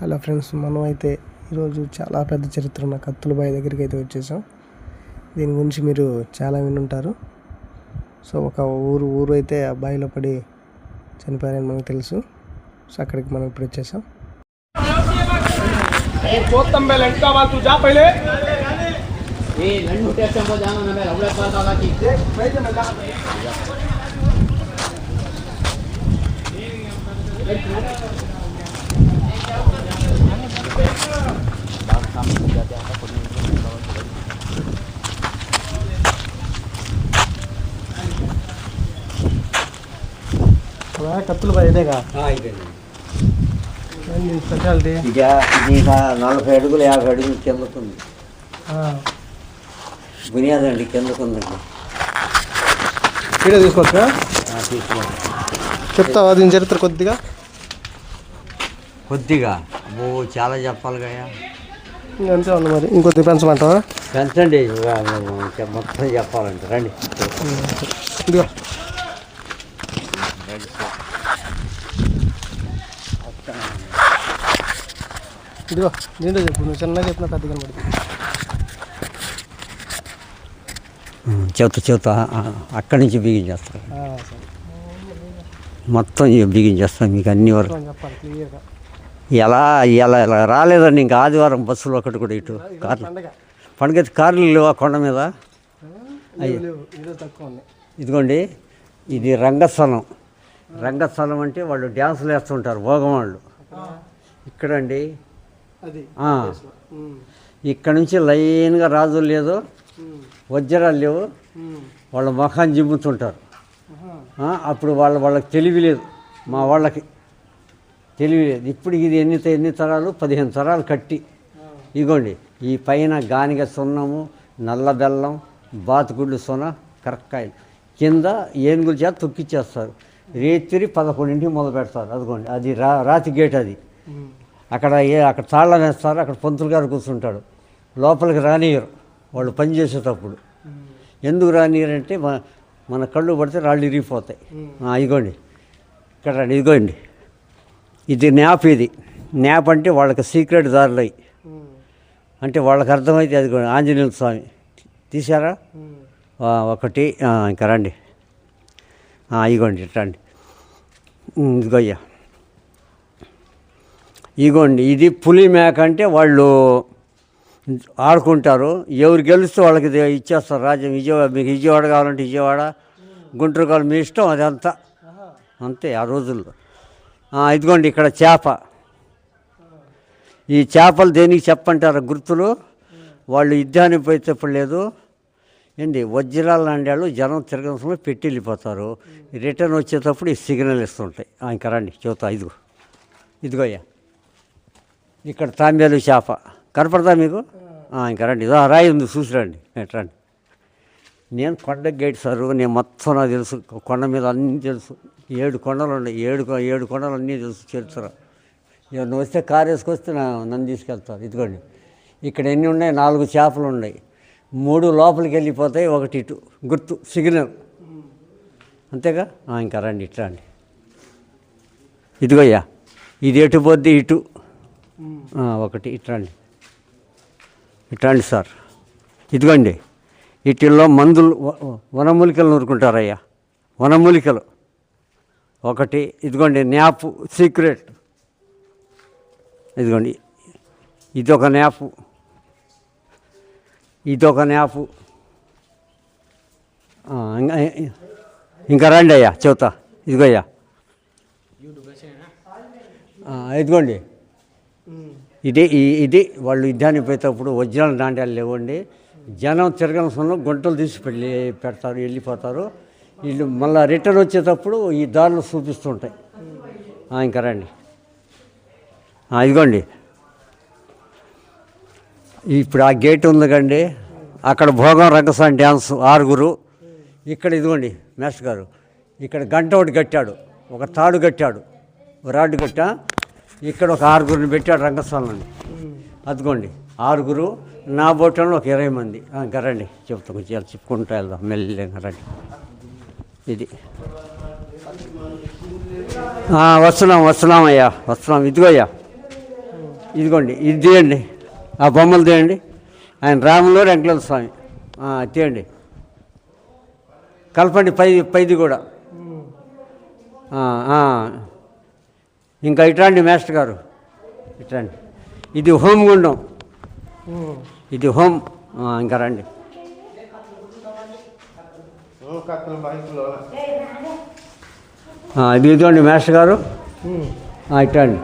Hello friends, మనం అయితే ఈరోజు చాలా పెద్ద చరిత్ర ఉన్న కత్తుల బావి దగ్గరికి అయితే వచ్చేసాం. దీని గురించి మీరు చాలా వినుంటారు. సో ఒక ఊరు అయితే ఆ బావిలో పడి చనిపోయారని మనకు తెలుసు. సో అక్కడికి మనం ఇప్పుడు వచ్చేసాం. కత్తుల బావి ఇదేగా స్పెషాలిటీ. ఇది 40 అడుగులు 50 అడుగులు కిందకుంది. బునియాదండి కిందకుందండి. వీడియో తీసుకోవచ్చా? తీసుకోండి. చెప్తావా దీని చరిత్ర కొద్దిగా? చాలా చెప్పాలి కదా. అంతే ఉంది మరి. ఇంకొద్ది పెంచమంటావా? పెంచండి, మొత్తం చెప్పాలంటే రండి. ఇదిగో ఇదిగో దీంట్లో చెప్పు. నువ్వు చిన్నగా చెప్పిన పెద్ద కనబడుతుంది. చెబుతా అక్కడి నుంచి బిగించేస్తాను. మొత్తం బిగించేస్తాను మీకు అన్ని వరకు. చెప్పాలి క్లియర్గా. ఎలా రాలేదండి. ఇంకా ఆదివారం బస్సులు ఒకటి కూడా ఇటు కార్లు పండుగ కార్లు లేవు ఆ కొండ మీద. ఇదిగోండి, ఇది రంగస్థలం అంటే వాళ్ళు డ్యాన్సులు వేస్తుంటారు భోగం వాళ్ళు. ఇక్కడండి ఇక్కడ నుంచి లైన్గా రాజులు లేదు, వజ్రాలు లేవు, వాళ్ళ ముఖాన్ని జిమ్ముతుంటారు. అప్పుడు వాళ్ళకి తెలివి లేదు, మా వాళ్ళకి తెలివి లేదు. ఇప్పుడు ఇది ఎన్ని తరాలు? 15 తరాలు కట్టి. ఇగోండి ఈ పైన గానిగ సున్నము, నల్ల బెల్లం, బాతుగుడ్లు సొన, కరక్కాయలు, కింద ఏనుగుల చేత తొక్కిచ్చేస్తారు. రేత్రి 11ంటికి మొదలు పెడతారు. అదిగోండి అది రాతి గేట్. అది అక్కడ తాళ్ళ వేస్తారు. అక్కడ పంతులు గారు కూర్చుంటాడు. లోపలికి రానియరు వాళ్ళు పని చేసేటప్పుడు. ఎందుకు రానియరంటే మన కళ్ళు పడితే రాళ్ళు ఇరిగిపోతాయి. ఇదిగోండి ఇక్కడ రండి. ఇదిగోండి ఇది న్యాప్. ఇది న్యాప్ అంటే వాళ్ళకి సీక్రెట్ దారులు అవి. అంటే వాళ్ళకి అర్థమైతే అది ఆంజనేయ స్వామి తీశారా ఒకటి. ఇంకా రండి, ఇగోండి రండి. ఇదిగోయ్యా ఇగోండి ఇది పులి మేక. అంటే వాళ్ళు ఆడుకుంటారు. ఎవరు గెలిస్తే వాళ్ళకి ఇచ్చేస్తారు రాజ్యం. మీకు విజయవాడ కావాలంటే విజయవాడ, గుంటూరు కావాలి, మీ ఇష్టం. అదంతా అంతే ఆ రోజుల్లో. ఇదిగోండి ఇక్కడ చేప. ఈ చేపలు దేనికి చెప్పంటారు గుర్తులు. వాళ్ళు యుద్ధానికి పోయేటప్పుడు లేదు ఏంటి, వజ్రాలు లాంటి జనం తిరగడం సమయం పెట్టి వెళ్ళిపోతారు. రిటర్న్ వచ్చేటప్పుడు ఈ సిగ్నల్ ఇస్తుంటాయి. ఇంకా రండి చెబుతా. ఇదిగోయ్యా ఇక్కడ తాంబేలు చేప కనపడతా మీకు? ఇంకా రండి. రాయి ఉంది చూసి రండి. రండి. నేను కొండ గైడ్ సార్. నేను మొత్తం నాకు తెలుసు. కొండ మీద అన్నీ తెలుసు. 7 కొండలు ఉన్నాయి. 7 కొండలు అన్నీ తెలుసు చరిత్ర. నువ్వు వస్తే కారు వేసుకొస్తే నన్ను తీసుకెళ్తారు. ఇదిగోండి ఇక్కడ ఎన్ని ఉన్నాయి? 4 చేపలు ఉన్నాయి. 3 లోపలికి వెళ్ళిపోతాయి, 1 ఇటు. గుర్తు సిగ్నల్ అంతేగా. ఇంకా రండి ఇట్లా రండి. ఇదిగోయ్యా ఇది ఎటు పోద్ది? ఇటు 1 ఇట్రండి. ఇట్రండి సార్. ఇదిగోండి వీటిల్లో మందులు వనమూలికలు నూరుకుంటారయ్యా. వనమూలికలు 1. ఇదిగోండి న్యాపు సీక్రెట్. ఇదిగోండి ఇదొక న్యాపు, ఇదొక న్యాపు. ఇంకా రండి అయ్యా చెబుతా. ఇదిగోయ్యా ఇదిగోండి ఇది వాళ్ళు యుద్ధానికి పోయేటప్పుడు వజ్రాలు దాండాలు లేవండి. జనం తిరగడం సమయంలో గుంటలు తీసి పెడతారు, వెళ్ళిపోతారు. వీళ్ళు మళ్ళీ రిటర్న్ వచ్చేటప్పుడు ఈ దారులు చూపిస్తుంటాయి. ఇంకా రండి. ఇదిగోండి ఇప్పుడు ఆ గేట్ ఉంది కండి. అక్కడ భోగం రంగస్వామి డ్యాన్స్ 6. ఇక్కడ ఇదిగోండి మేస్టర్ గారు ఇక్కడ గంట ఒకటి కట్టాడు, ఒక తాడు కట్టాడు, రాడ్డు కట్టా. ఇక్కడ ఒక 6 పెట్టాడు రంగస్వామిని. అదిగోండి 6. నా బోటంలో ఒక 20 మంది. ఇంకా రండి చెప్తా. కొంచెం చెప్పుకుంటూ వెళ్దాం మెల్లిగా. రండి. ఇది వస్తున్నాం అయ్యా, వస్తున్నాం. ఇదిగోయ్యా ఇదిగోండి ఇది తీయండి, ఆ బొమ్మలు తీయండి. ఆయన రాములు వెంకటేశ్వర స్వామి తీయండి, కలపండి పైది కూడా. ఇంకా ఇట్రండి మాస్టర్ గారు, ఇట్రండి. ఇది హోమ్ గుండం, ఇది హోమ్. ఇంకా రండి. ఇది ఇదిగోండి మాస్టర్ గారు, ఇట్రండి.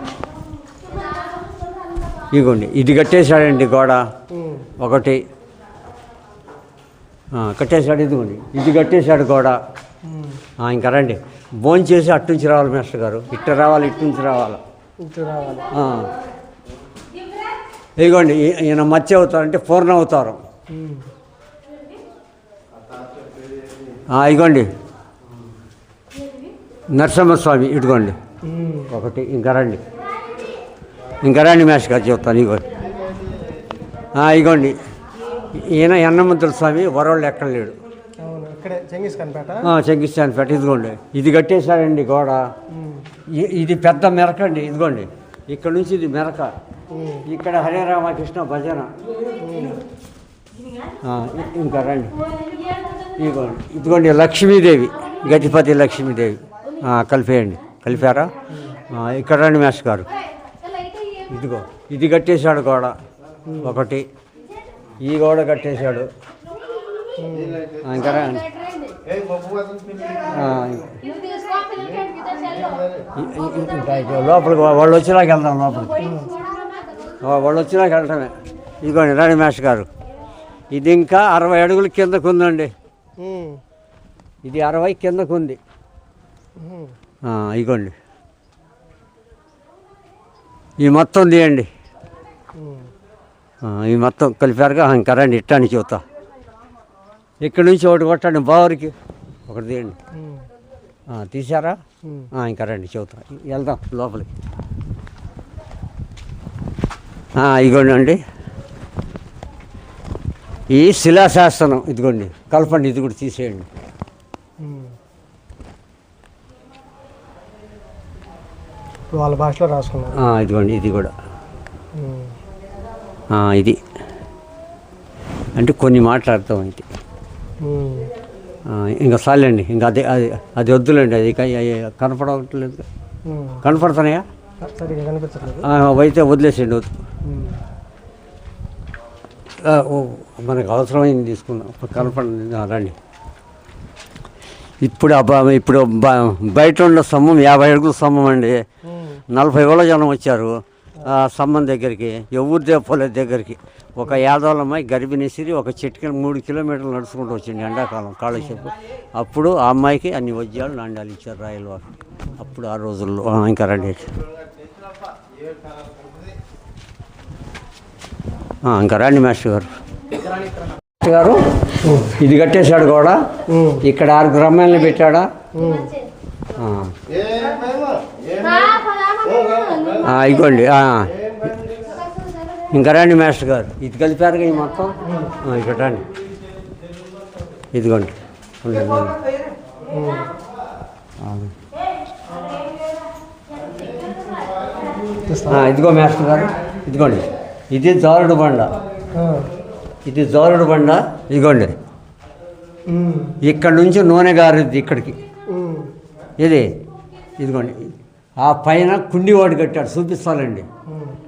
ఇదిగోండి ఇది కట్టేశాడండి గోడ ఒకటి, కట్టేశాడు. ఇదిగోండి ఇది కట్టేశాడు గోడ. ఇంకా రండి. భోంచేసి అట్నుంచి రావాలి మాస్టర్ గారు, ఇట్ట రావాలి, ఇట్నుంచి రావాలి. ఇదిగోండి ఈయన మత్స్య అవతారం అంటే పూర్ణ అవతారం. ఇదిగోండి నరసింహస్వామి, ఇదిగోండి ఒకటి. ఇంకా రండి, ఇంకా రండి మాస్టర్ గారు చెప్తాను. ఇదిగోండి ఇదిగోండి ఈయన యన్నమంతుల స్వామి, వరవాళ్ళు ఎక్కడ లేడు, చెంగిస్ ఖాన్పేట. ఇదిగోండి ఇది కట్టేశాడండి గోడ. ఇది పెద్ద మెరక అండి. ఇదిగోండి ఇక్కడ నుంచి ఇది మెరక, ఇక్కడ హరే రామకృష్ణ భజన. ఇంకా రండి. ఇదిగోండి లక్ష్మీదేవి, గతిపతి లక్ష్మీదేవి. కలిపేయండి, కలిపారా? ఇక్కడ రండి మాస్టర్ గారు. ఇదిగో ఇది కట్టేశాడు గోడ ఒకటి, ఈ గోడ కట్టేశాడు. ఇంకా రండి. లోపలికి వాళ్ళు వచ్చినాక వెళ్దాం, లోపలికి వాళ్ళు వచ్చినాక వెళ్ళటమే. ఇదిగోండి రండి మాస్టర్ గారు. ఇది ఇంకా 60 అడుగుల కిందకు ఉందండి. ఇది 60 కిందకు ఉంది. ఇదిగోండి ఈ మొత్తం తీయండి, ఈ మొత్తం కలిపారుగా. ఇంకా రండి ఇట్టానికి చెబుతా. ఇక్కడ నుంచి ఒకటి కొట్టండి, బావరికి ఒకటి తీయండి. తీసారా? ఇంకా రండి చెబుతా, వెళ్దాం లోపలికి. ఇదిగోండి అండి ఈ శిలాశాసనం. ఇదిగోండి కలపండి, ఇది కూడా తీసేయండి. వాళ్ళ భాషలో రాసుకున్నాం. ఇదిగోండి ఇది కూడా. ఇది అంటే కొన్ని మాట్లాడతాం ఇది. ఇంకా చాలండి, ఇంకా అదే అది అది వద్దులేండి. అది కనపడట్లేదు, కనపడుతున్నాయా? అయితే వదిలేసేయండి, వద్దు. మనకు అవసరమైంది తీసుకుందాం, కనపడండి. రండి. ఇప్పుడు బయట ఉన్న స్తంభం 50 అడుగుల స్తంభం అండి. 40 వేల జనం వచ్చారు ఆ స్తంభం దగ్గరికి, ఎవరు దేపోలేదు దగ్గరికి. ఒక యాదవుల అమ్మాయి గర్భిణీసిరి ఒక చెట్టుకి 3 కిలోమీటర్లు నడుచుకుంటూ వచ్చింది ఎండాకాలం కాళేశ్వరం. అప్పుడు ఆ అమ్మాయికి అన్ని వజ్యాలు నాణ్యాలు ఇచ్చారు రాయల వారు అప్పుడు ఆ రోజుల్లో. ఇంకా రండి. ఇంకా రండి మాస్టర్ గారు. గారు ఇది కట్టేశాడు కూడా. ఇక్కడ 6 అమ్మాయిల్ని పెట్టాడా? ఇదిగోండి. ఇంకా రండి మాస్టర్ గారు. ఇది కలిపారుగా ఈ మొత్తం. ఇక్కడ రండి. ఇదిగోండి. ఇదిగో మాస్టర్ గారు, ఇదిగోండి ఇది జారుడు బండ. ఇది జారుడు బండ. ఇదిగోండి ఇక్కడ నుంచి నూనె గారిద్ది ఇక్కడికి. ఇది ఇదిగోండి ఆ పైన కుండివాడు కట్టాడు, చూపిస్తానండి.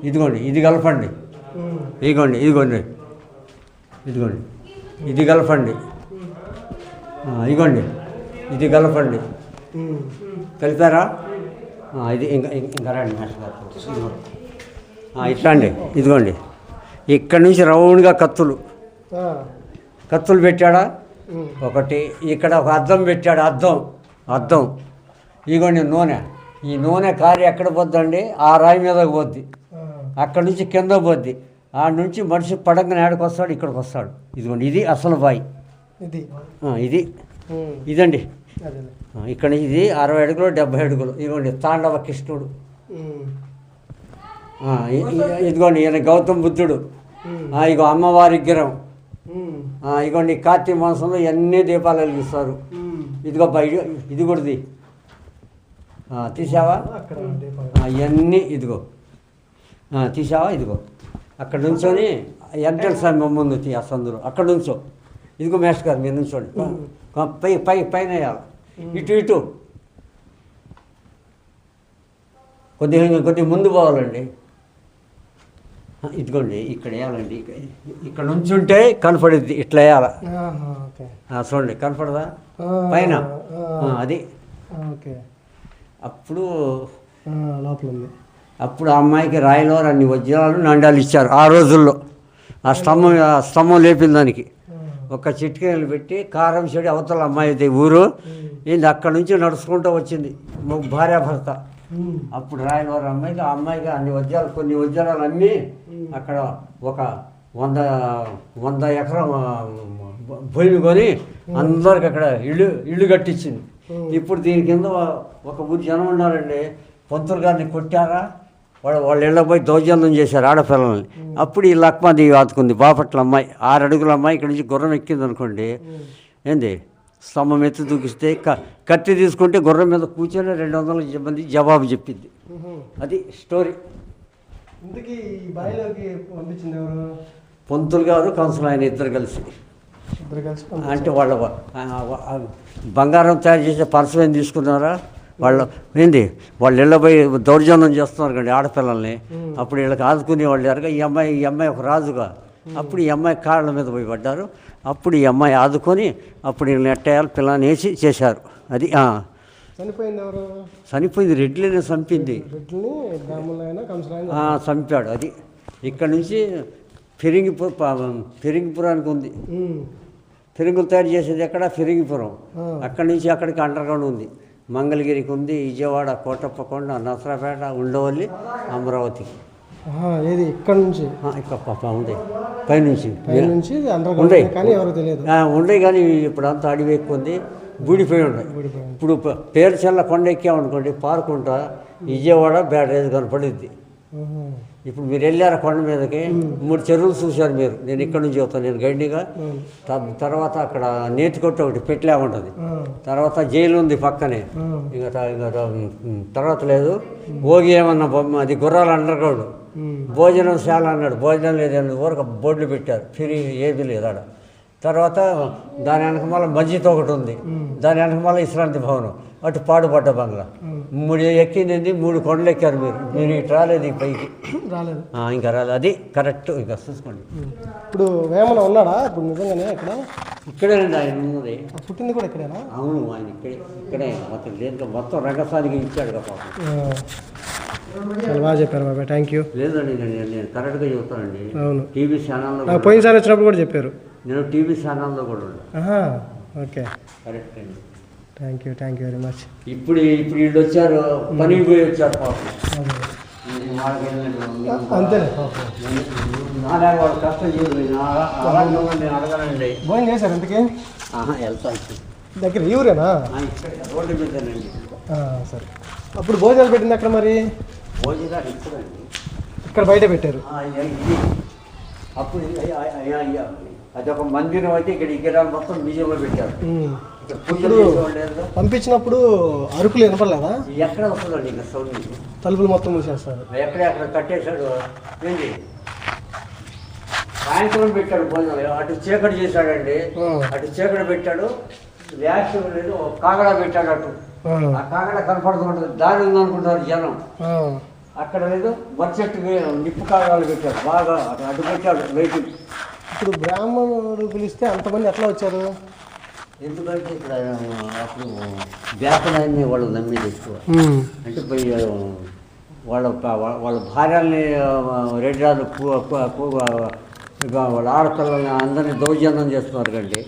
ఇదిగోండి ఇది కలపండి. ఇదిగోండి ఇదిగోండి ఇదిగోండి ఇది కలపండి. ఇదిగోండి ఇది కలపండి. కలిపారా? ఇది ఇంకా రండి మాస్టర్ గారు. ఇట్లా అండి. ఇదిగోండి ఇక్కడ నుంచి రౌండ్గా కత్తులు పెట్టాడా ఒకటి. ఇక్కడ ఒక అద్దం పెట్టాడు, అద్దం. ఇదిగోండి నూనె. ఈ నూనె కారి ఎక్కడ పోద్దండి? ఆ రాయి మీదకి పోద్ది, అక్కడి నుంచి కింద పోద్ది. ఆ నుంచి మనిషి పడంగా ఏడకి వస్తాడు, ఇక్కడికి వస్తాడు. ఇదిగోండి ఇది అసలు బాయి. ఇదండి ఇక్కడ ఇది 60 అడుగులు 70 అడుగులు. ఇదిగోండి తాండవ కృష్ణుడు. ఇదిగోండి ఈయన గౌతమ బుద్ధుడు. ఇగో అమ్మవారి విగ్రహం. ఇదిగోండి కార్తీక మాసంలో ఎన్ని దీపాలు వెలిగిస్తారు. ఇదిగో ఇది కూడాది తీసావా? ఇవన్నీ ఇదిగో తీసావా? ఇదిగో అక్కడ నుంచొని ఎంట్రన్స్ ముందు ఆ సందులో అక్కడ నుంచో. ఇదిగో మేస్టర్ గారు మీరు నుంచోండి. పైన వేయాలి. ఇటు కొద్దిగా ముందు పోవాలండి. ఇదిగోండి ఇక్కడ వేయాలండి. ఇక్కడ నుంచుంటే కనపడుద్ది. ఇట్లా వేయాలి. చూడండి కనపడదా పైన? అది అప్పుడు లోపల ఉంది. అప్పుడు ఆ అమ్మాయికి రాయిలో అన్ని వజ్రాలు నండాలు ఇచ్చారు ఆ రోజుల్లో. ఆ స్తంభం లేపిన దానికి ఒక చిట్కాయలు పెట్టి కారం చెడి అవతల అమ్మాయి ఊరు ఏంది అక్కడ నుంచి నడుచుకుంటూ వచ్చింది భార్యాభర్త. అప్పుడు రాయలవారి అమ్మాయికి ఆ అమ్మాయికి కొన్ని వజ్రాలు అమ్మి అక్కడ ఒక 100 ఎకరం భూమి కొని అందరికి అక్కడ ఇల్లు కట్టించింది. ఇప్పుడు దీని కింద ఒక ఊరి జనం ఉన్నారండి. పంతులు గారిని కొట్టారా, వాళ్ళ ఇళ్ళకి పోయి దౌర్జన్యం చేశారు ఆడపిల్లల్ని. అప్పుడు ఈ లక్మాదేవి ఆదుకుంది. బాపట్ల అమ్మాయి 6 అడుగుల అమ్మాయి ఇక్కడ నుంచి గుర్రం ఎక్కింది అనుకోండి. ఏంది స్తంభం ఎత్తి దూకిస్తే కత్తి తీసుకుంటే గుర్రం మీద కూర్చొని 200 మంది జవాబు చెప్పింది. అది స్టోరీ. పంతులు గారు కంసులు ఆయన ఇద్దరు కలిసి అంటే వాళ్ళ బంగారం తయారు చేసే పరసమేం తీసుకున్నారా వాళ్ళు ఏంది వాళ్ళు ఇళ్ళ పోయి దౌర్జన్యం చేస్తున్నారు కండి ఆడపిల్లల్ని. అప్పుడు వీళ్ళకి ఆదుకునే వాళ్ళు ఎరగా ఈ అమ్మాయి ఒక రాజుగా. అప్పుడు ఈ అమ్మాయి కాళ్ళ మీద పోయి పడ్డారు. అప్పుడు ఈ అమ్మాయి ఆదుకొని అప్పుడు వీళ్ళని ఎట్టేయాలి పిల్లని వేసి చేశారు. అది చనిపోయింది. రెడ్లనే చంపింది. చంపాడు. అది ఇక్కడ నుంచి ఫిరింగిపురానికి ఉంది. ఫిరింగులు తయారు చేసేది ఎక్కడ? ఫిరింగిపురం. అక్కడి నుంచి అక్కడికి అండర్గ్రౌండ్ ఉంది. మంగళగిరికి ఉంది, విజయవాడ, కోటప్పకొండ, నసరాపేట, ఉండవల్లి, అమరావతికి. ఇక్కడ నుంచి ఉంది పైనుంచి ఉండే. కానీ ఇప్పుడు అంతా అడవి ఎక్కువ ఉంది, బూడిపోయి ఉన్నాయి. ఇప్పుడు పేరుచెల్ల కొండ ఎక్కామనుకోండి పారుకుంటా విజయవాడ బ్యాటరేజ్ కనపడుద్ది. ఇప్పుడు మీరు వెళ్ళారు కొండ మీదకి 3 చెరువులు చూశారు మీరు. నేను ఇక్కడ నుంచి చెప్తాను, నేను గైడ్గా. తర్వాత అక్కడ నేతికొట్టు ఒకటి పెట్టలే ఉంటుంది. తర్వాత జైలు ఉంది పక్కనే. ఇంకా తర్వాత లేదు భోగి ఏమన్నా బొమ్మ, అది గుర్రాలు అండర్గ్రౌండ్. భోజనశాల అన్నాడు, భోజనం లేదని ఊరకు బోర్డులు పెట్టారు. ఫ్రీ ఏది లేదు ఆడ. తర్వాత దాని వెనక మళ్ళీ మస్జిద్ ఒకటి ఉంది. దాని వెనక మళ్ళీ విశ్రాంతి భవనం. అటు పాడుపడ్డ బంగ్లా. 3 ఎక్కింది, 3 కొండలు ఎక్కారు మీరు ఇటు రాలేదు. ఈ పైకి రాలేదు, ఇంకా రాలేదు. అది కరెక్ట్. ఇంకా చూసుకోండి. ఇప్పుడు వేమన ఉన్నాడా ఇప్పుడు నిజంగానే ఇక్కడ? ఇక్కడేనండి ఆయన ఉన్నది. పుట్టింది కూడా ఇక్కడేనా? అవును, ఆయన ఇక్కడే మొత్తం దేంట్లో మొత్తం రంగస్థానికి ఇచ్చాడు కదా. చాలా బాగా చెప్పారు బాబాయ్, థ్యాంక్ యూ. లేదండి నేను కరెక్ట్గా చెప్తానండి. అవును, టీవీ ఛానల్లో పోయినసారి వచ్చినప్పుడు కూడా చెప్పారు. నేను టీవీ ఛానల్లో కూడా ఉన్నాను. ఓకే, కరెక్ట్ అండి. Thank you very much. ఇప్పుడు వీళ్ళు వచ్చారు, పనికి పోయి వచ్చారు పాపం. అంతే, నాలా వాళ్ళు కష్టం చేయలేదు. నేను అడగానండి. భోజనం చేశారు ఇంతకీ? వెళ్తాను. దగ్గర ఈ ఊరేనా? రోడ్డు మీదనండి. సరే, అప్పుడు భోజనాలు పెట్టింది అక్కడ? మరి భోజనాలు ఇప్పుడండి ఇక్కడ బయట పెట్టారు. అప్పుడు అది ఒక మందిరం అయితే ఇక్కడ విగ్రహాలు మొత్తం బీజంలో పెట్టారు. పంపించినప్పుడు అరుకులు వినపడలేదా? ఎక్కడ వస్తుందండి ఇంకా సౌండ్? తలుపులు మొత్తం మూసేస్తారు. ఎక్కడ కట్టేశాడు. ఏంటి సాయంత్రం పెట్టాడు భోజనం. అటు చీకటి చేశాడండి. అటు చీకటి పెట్టాడు. వ్యాక్స్ లేదు, కాగడా పెట్టాడు. అటు ఆ కాగడా కనపడుతుంటుంది. దారి ఉందనుకుంటారు జనం. అక్కడ లేదు, బడ్జెట్ నిప్పు కాగడాలు పెట్టాడు. బాగా అటు పెట్టాడు వెయిటింగ్. ఇప్పుడు బ్రాహ్మణుడు పిలిస్తే అంతమంది ఎట్లా వచ్చారు? ఎందుకంటే ఇక్కడ అప్పుడు వ్యాపారాన్ని వాళ్ళు నమ్మేది ఎక్కువ. అంటే పోయి వాళ్ళ భార్యల్ని రెడ్రాలు వాళ్ళ ఆడపిల్లల్ని అందరినీ దౌర్జన్యం చేస్తున్నారు కండి.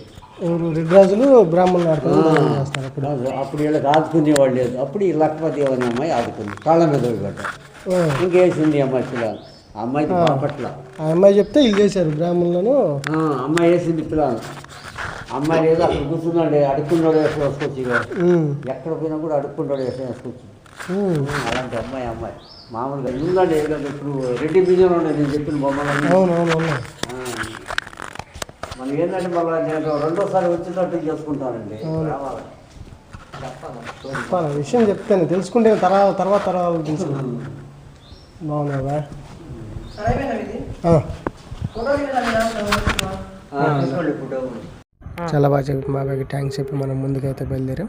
రెడ్రాజులు బ్రాహ్మణులు చేస్తారు. అప్పుడు వీళ్ళకి ఆదుకునేవాళ్ళు లేదు. అప్పుడు ఈ లక్ష్మదేవి అనే అమ్మాయి ఆదుకుంది. కాళ్ళ మీద పెట్టారు. ఇంకేసింది అమ్మాయి పిల్లలు. అమ్మాయికి బాపట్ల ఆ అమ్మాయి చెప్తే ఇల్లు చేశారు బ్రాహ్మణులను. అమ్మాయి వేసింది పిల్లలు. అమ్మాయి ఏదో అక్కడ కూర్చున్నాడు, అడుక్కున్నాడు వేసుకొచ్చి. ఎక్కడ పోయినా కూడా అడుక్కుంటాడు వేసుకొచ్చి. అలాంటి అమ్మాయి మామూలుగా ఉందండి. ఇప్పుడు రెడ్డి బీజంలో నేను చెప్పిన బొమ్మలు. మనం ఏంటంటే మళ్ళీ నేను రెండోసారి వచ్చినట్టు చేసుకుంటానండి. విషయం చెప్తాను, తెలుసుకుంటే తర్వాత తెలుసుకుంటాను. బాగుంది కదా. ఆ, తీసుకోండి ఇప్పుడు చాలా బాగా చెప్పి బాబాయ్కి థ్యాంక్స్ చెప్పి మనం ముందుకైతే బయలుదేరాం.